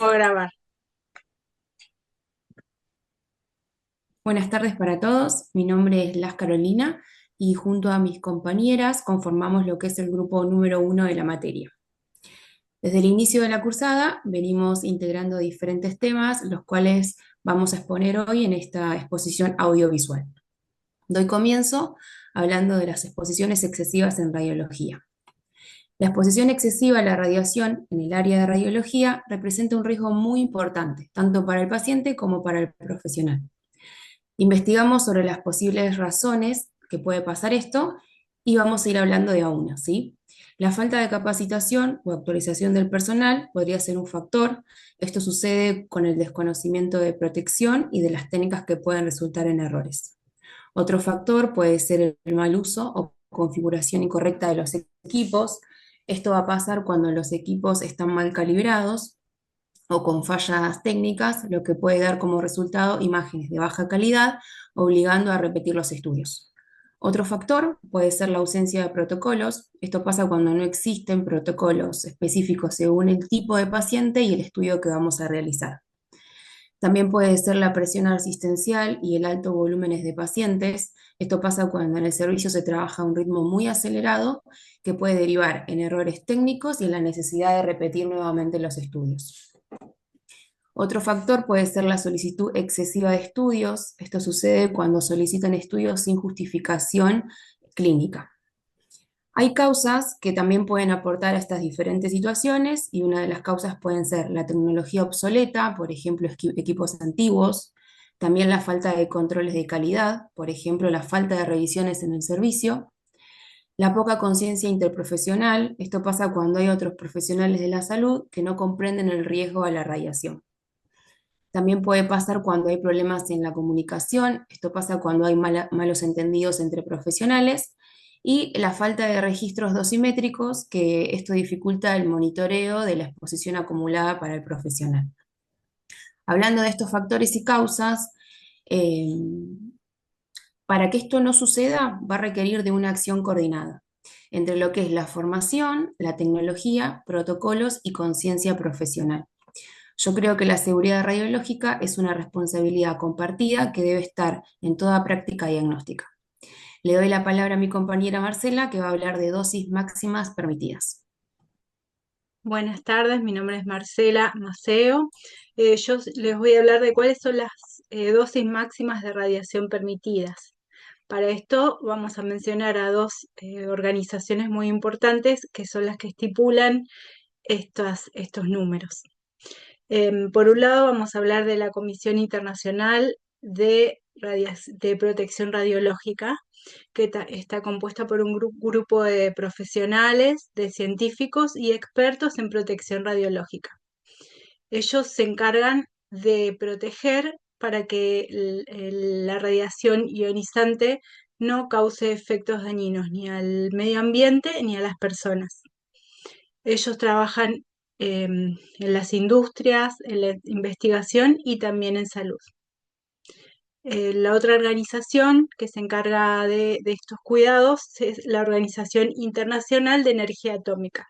Puedo grabar. Buenas tardes para todos, mi nombre es Las Carolina y junto a mis compañeras conformamos lo que es el grupo número 1 de la materia. Desde el inicio de la cursada venimos integrando diferentes temas, los cuales vamos a exponer hoy en esta exposición audiovisual. Doy comienzo hablando de las exposiciones excesivas en radiología. La exposición excesiva a la radiación en el área de radiología representa un riesgo muy importante, tanto para el paciente como para el profesional. Investigamos sobre las posibles razones que puede pasar esto y vamos a ir hablando de a una, ¿sí? La falta de capacitación o actualización del personal podría ser un factor. Esto sucede con el desconocimiento de protección y de las técnicas que pueden resultar en errores. Otro factor puede ser el mal uso o configuración incorrecta de los equipos. Esto va a pasar cuando los equipos están mal calibrados o con fallas técnicas, lo que puede dar como resultado imágenes de baja calidad, obligando a repetir los estudios. Otro factor puede ser la ausencia de protocolos. Esto pasa cuando no existen protocolos específicos según el tipo de paciente y el estudio que vamos a realizar. También puede ser la presión asistencial y el alto volúmenes de pacientes. Esto pasa cuando en el servicio se trabaja a un ritmo muy acelerado que puede derivar en errores técnicos y en la necesidad de repetir nuevamente los estudios. Otro factor puede ser la solicitud excesiva de estudios. Esto sucede cuando solicitan estudios sin justificación clínica. Hay causas que también pueden aportar a estas diferentes situaciones y una de las causas pueden ser la tecnología obsoleta, por ejemplo, equipos antiguos, también la falta de controles de calidad, por ejemplo, la falta de revisiones en el servicio, la poca conciencia interprofesional. Esto pasa cuando hay otros profesionales de la salud que no comprenden el riesgo a la radiación. También puede pasar cuando hay problemas en la comunicación. Esto pasa cuando hay malos entendidos entre profesionales y la falta de registros dosimétricos, que esto dificulta el monitoreo de la exposición acumulada para el profesional. Hablando de estos factores y causas, eh, para que esto no suceda va a requerir de una acción coordinada entre lo que es la formación, la tecnología, protocolos y conciencia profesional. Yo creo que la seguridad radiológica es una responsabilidad compartida que debe estar en toda práctica diagnóstica. Le doy la palabra a mi compañera Marcela, que va a hablar de dosis máximas permitidas. Buenas tardes, mi nombre es Marcela Maceo. Les voy a hablar de cuáles son las dosis máximas de radiación permitidas. Para esto vamos a mencionar a dos organizaciones muy importantes que son las que estipulan estos números. Por un lado, vamos a hablar de la Comisión Internacional de Protección Radiológica, que está compuesta por un grupo de profesionales, de científicos y expertos en protección radiológica. Ellos se encargan de proteger para que la radiación ionizante no cause efectos dañinos ni al medio ambiente ni a las personas. Ellos trabajan en las industrias, en la investigación y también en salud. La otra organización que se encarga de estos cuidados es la Organización Internacional de Energía Atómica.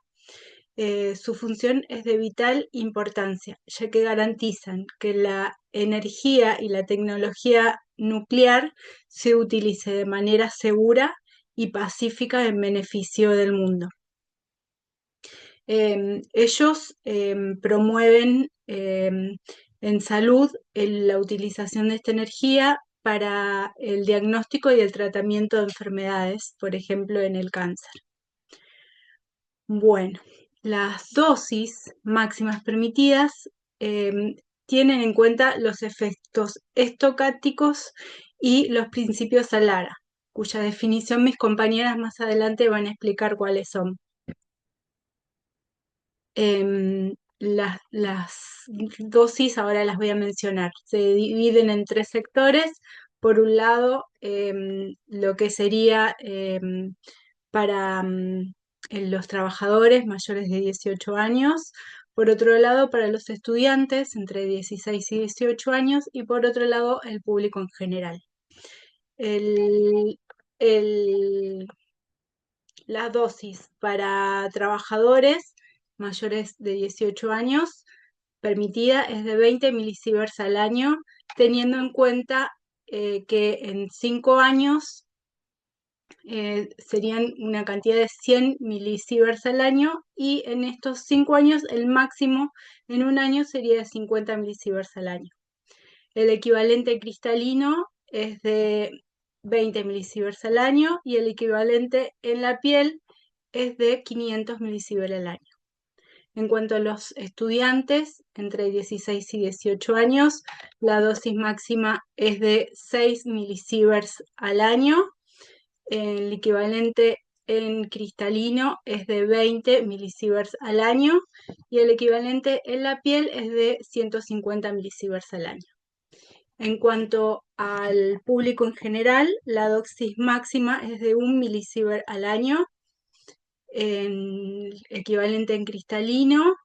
Su función es de vital importancia, ya que garantizan que la energía y la tecnología nuclear se utilice de manera segura y pacífica en beneficio del mundo. Ellos promueven en salud la utilización de esta energía para el diagnóstico y el tratamiento de enfermedades, por ejemplo, en el cáncer. Bueno, las dosis máximas permitidas tienen en cuenta los efectos estocásticos y los principios Alara, cuya definición mis compañeras más adelante van a explicar cuáles son. Las dosis ahora las voy a mencionar. Se dividen en tres sectores. Por un lado, lo que sería para los trabajadores mayores de 18 años. Por otro lado, para los estudiantes entre 16 y 18 años. Y por otro lado, el público en general. El, el- la dosis para trabajadores mayores de 18 años permitida es de 20 milisieverts al año, teniendo en cuenta que en 5 años serían una cantidad de 100 milisieverts al año, y en estos 5 años el máximo en un año sería de 50 milisieverts al año. El equivalente cristalino es de 20 milisieverts al año y el equivalente en la piel es de 500 milisieverts al año. En cuanto a los estudiantes entre 16 y 18 años, la dosis máxima es de 6 milisieverts al año. El equivalente en cristalino es de 20 milisieverts al año y el equivalente en la piel es de 150 milisieverts al año. En cuanto al público en general, la dosis máxima es de 1 milisievert al año, equivalente en cristalino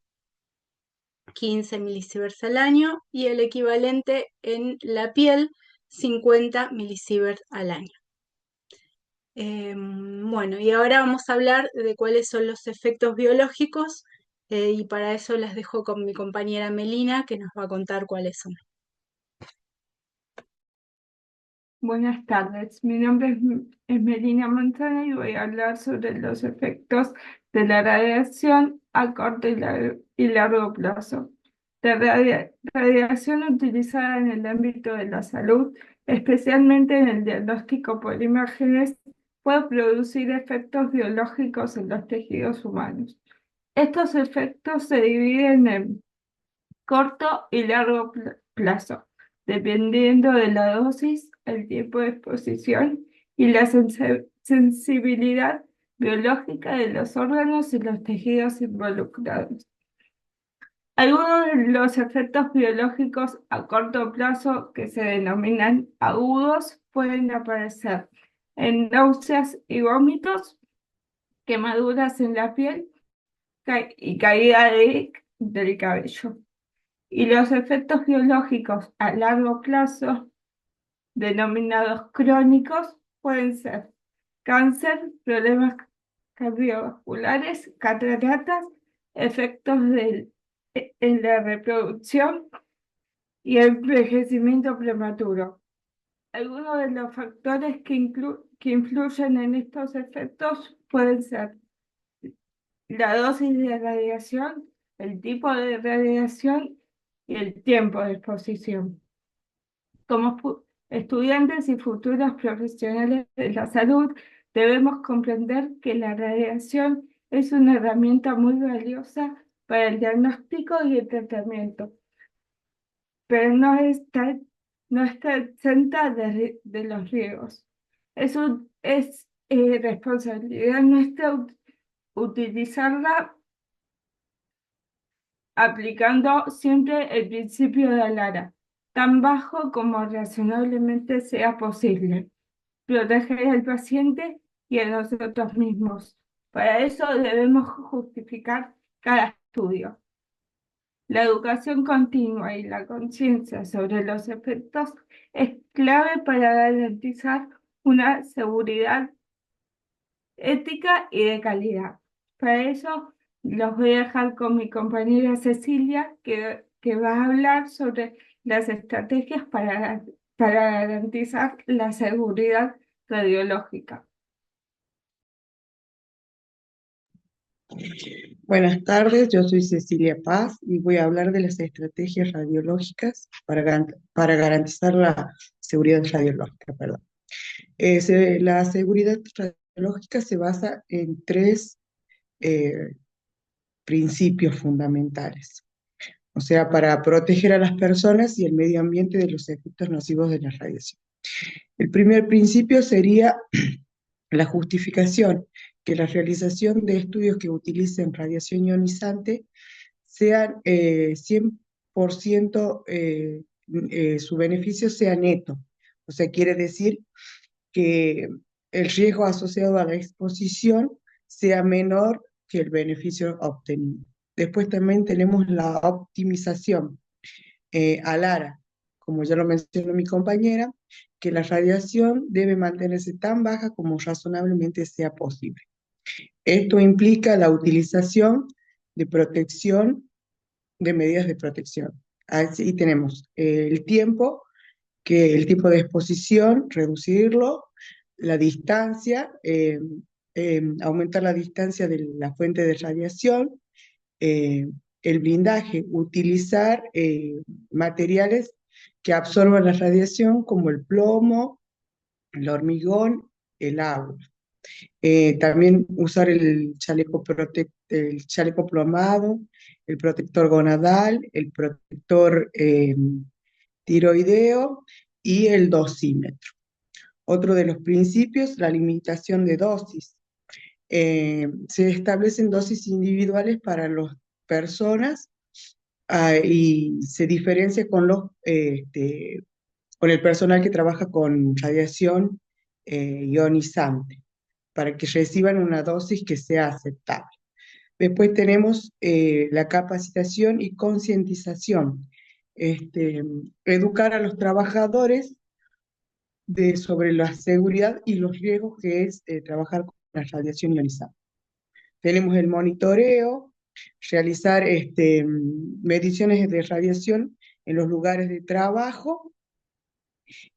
15 milisieverts al año y el equivalente en la piel 50 milisieverts al año. Bueno, y ahora vamos a hablar de cuáles son los efectos biológicos, y para eso las dejo con mi compañera Melina, que nos va a contar cuáles son. Buenas tardes, mi nombre es Melina Manzana y voy a hablar sobre los efectos de la radiación a corto y largo plazo. La radiación utilizada en el ámbito de la salud, especialmente en el diagnóstico por imágenes, puede producir efectos biológicos en los tejidos humanos. Estos efectos se dividen en corto y largo plazo, dependiendo de la dosis, el tiempo de exposición y la sensibilidad biológica de los órganos y los tejidos involucrados. Algunos de los efectos biológicos a corto plazo, que se denominan agudos, pueden aparecer en náuseas y vómitos, quemaduras en la piel y caída del cabello. Y los efectos biológicos a largo plazo, denominados crónicos, pueden ser cáncer, problemas cardiovasculares, cataratas, efectos en la reproducción y envejecimiento prematuro. Algunos de los factores que influyen en estos efectos pueden ser la dosis de radiación, el tipo de radiación y el tiempo de exposición. Como estudiantes y futuros profesionales de la salud, debemos comprender que la radiación es una herramienta muy valiosa para el diagnóstico y el tratamiento, pero no está exenta de los riesgos. Es responsabilidad nuestra utilizarla aplicando siempre el principio de Alara, tan bajo como razonablemente sea posible. Proteger al paciente y a nosotros mismos. Para eso debemos justificar cada estudio. La educación continua y la conciencia sobre los efectos es clave para garantizar una seguridad ética y de calidad. Para eso los voy a dejar con mi compañera Cecilia, que va a hablar sobre las estrategias para garantizar la seguridad radiológica. Buenas tardes, yo soy Cecilia Paz y voy a hablar de las estrategias radiológicas para garantizar la seguridad radiológica, perdón. La seguridad radiológica se basa en tres principios fundamentales. O sea, para proteger a las personas y el medio ambiente de los efectos nocivos de la radiación. El primer principio sería la justificación, que la realización de estudios que utilicen radiación ionizante sean 100%, su beneficio sea neto. O sea, quiere decir que el riesgo asociado a la exposición sea menor que el beneficio obtenido. Después también tenemos la optimización, ALARA, como ya lo mencionó mi compañera, que la radiación debe mantenerse tan baja como razonablemente sea posible. Esto implica la utilización de protección de medidas de protección. Así tenemos el tiempo, que el tiempo de exposición, reducirlo, la distancia, aumentar la distancia de la fuente de radiación, eh, el blindaje, utilizar materiales que absorban la radiación como el plomo, el hormigón, el agua. También usar el chaleco plomado, el protector gonadal, el protector tiroideo y el dosímetro. Otro de los principios, la limitación de dosis. Se establecen dosis individuales para las personas y se diferencia con el personal que trabaja con radiación ionizante, para que reciban una dosis que sea aceptable. Después tenemos la capacitación y concientización. Educar a los trabajadores sobre la seguridad y los riesgos que es trabajar con la radiación ionizante. Tenemos el monitoreo, realizar mediciones de radiación en los lugares de trabajo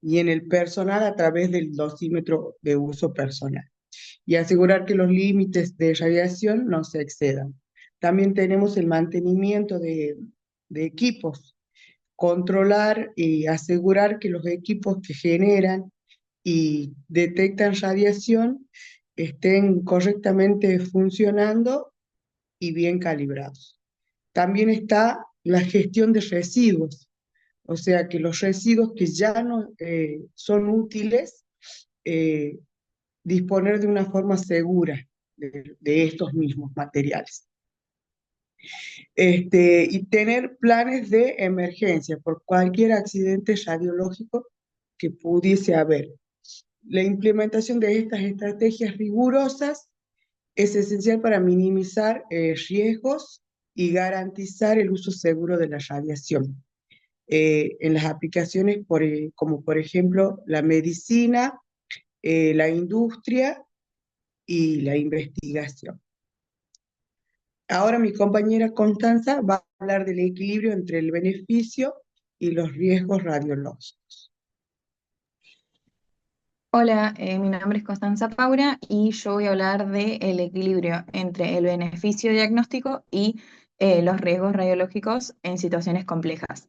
y en el personal a través del dosímetro de uso personal, y asegurar que los límites de radiación no se excedan. También tenemos el mantenimiento de equipos, controlar y asegurar que los equipos que generan y detectan radiación estén correctamente funcionando y bien calibrados. También está la gestión de residuos, o sea que los residuos que ya no son útiles, eh, disponer de una forma segura de estos mismos materiales. Y tener planes de emergencia por cualquier accidente radiológico que pudiese haber. La implementación de estas estrategias rigurosas es esencial para minimizar riesgos y garantizar el uso seguro de la radiación. En las aplicaciones como por ejemplo la medicina, la industria y la investigación. Ahora mi compañera Constanza va a hablar del equilibrio entre el beneficio y los riesgos radiológicos. Hola, mi nombre es Constanza Paura y yo voy a hablar del equilibrio entre el beneficio diagnóstico y los riesgos radiológicos en situaciones complejas.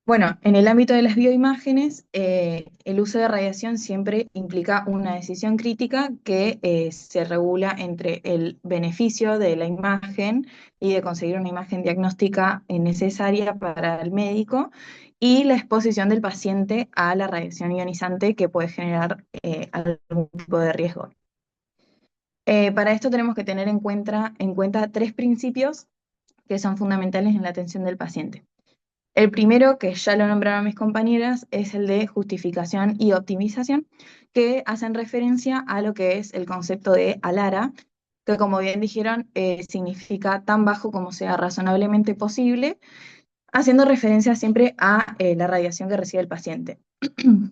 Bueno, en el ámbito de las bioimágenes, el uso de radiación siempre implica una decisión crítica que se regula entre el beneficio de la imagen y de conseguir una imagen diagnóstica necesaria para el médico y la exposición del paciente a la radiación ionizante que puede generar algún tipo de riesgo. Para esto tenemos que tener en cuenta tres principios que son fundamentales en la atención del paciente. El primero, que ya lo nombraron mis compañeras, es el de justificación y optimización, que hacen referencia a lo que es el concepto de ALARA, que como bien dijeron, significa tan bajo como sea razonablemente posible, haciendo referencia siempre a la radiación que recibe el paciente.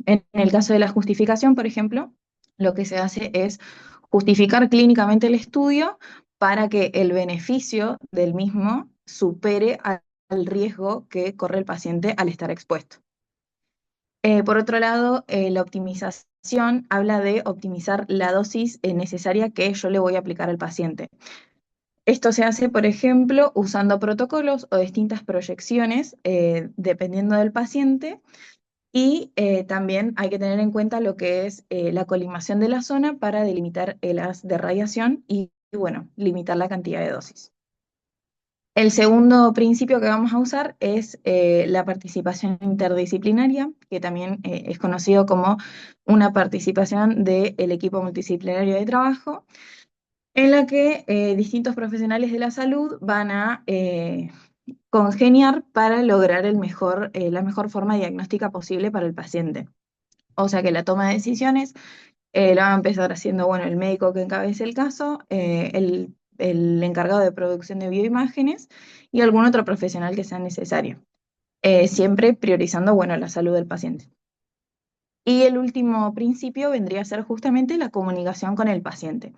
En el caso de la justificación, por ejemplo, lo que se hace es justificar clínicamente el estudio para que el beneficio del mismo supere al riesgo que corre el paciente al estar expuesto. Por otro lado, la optimización habla de optimizar la dosis necesaria que yo le voy a aplicar al paciente. Esto se hace, por ejemplo, usando protocolos o distintas proyecciones, dependiendo del paciente, y también hay que tener en cuenta lo que es la colimación de la zona para delimitar el haz de radiación y, bueno, limitar la cantidad de dosis. El segundo principio que vamos a usar es la participación interdisciplinaria, que también es conocido como una participación del equipo multidisciplinario de trabajo, en la que distintos profesionales de la salud van a congeniar para lograr la mejor forma diagnóstica posible para el paciente. O sea que la toma de decisiones la va a empezar haciendo, bueno, el médico que encabece el caso, el encargado de producción de bioimágenes y algún otro profesional que sea necesario, siempre priorizando, bueno, la salud del paciente. Y el último principio vendría a ser justamente la comunicación con el paciente,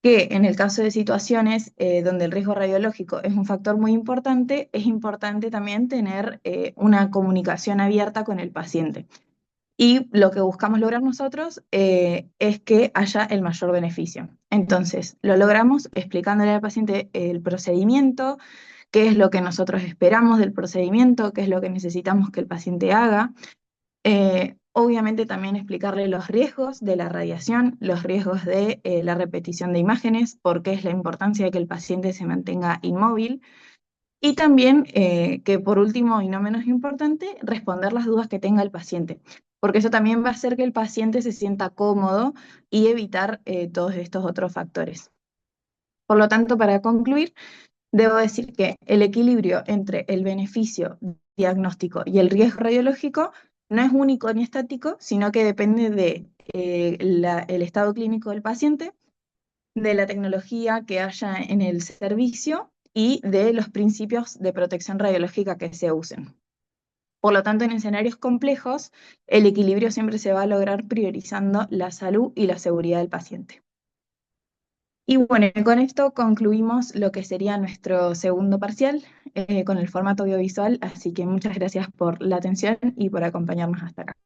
que en el caso de situaciones donde el riesgo radiológico es un factor muy importante, es importante también tener una comunicación abierta con el paciente. Y lo que buscamos lograr nosotros es que haya el mayor beneficio. Entonces, lo logramos explicándole al paciente el procedimiento, qué es lo que nosotros esperamos del procedimiento, qué es lo que necesitamos que el paciente haga. Obviamente también explicarle los riesgos de la radiación, los riesgos de la repetición de imágenes, por qué es la importancia de que el paciente se mantenga inmóvil. Y también, que por último y no menos importante, responder las dudas que tenga el paciente, porque eso también va a hacer que el paciente se sienta cómodo y evitar todos estos otros factores. Por lo tanto, para concluir, debo decir que el equilibrio entre el beneficio diagnóstico y el riesgo radiológico no es único ni estático, sino que depende de el estado clínico del paciente, de la tecnología que haya en el servicio y de los principios de protección radiológica que se usen. Por lo tanto, en escenarios complejos, el equilibrio siempre se va a lograr priorizando la salud y la seguridad del paciente. Y bueno, con esto concluimos lo que sería nuestro segundo parcial con el formato audiovisual, así que muchas gracias por la atención y por acompañarnos hasta acá.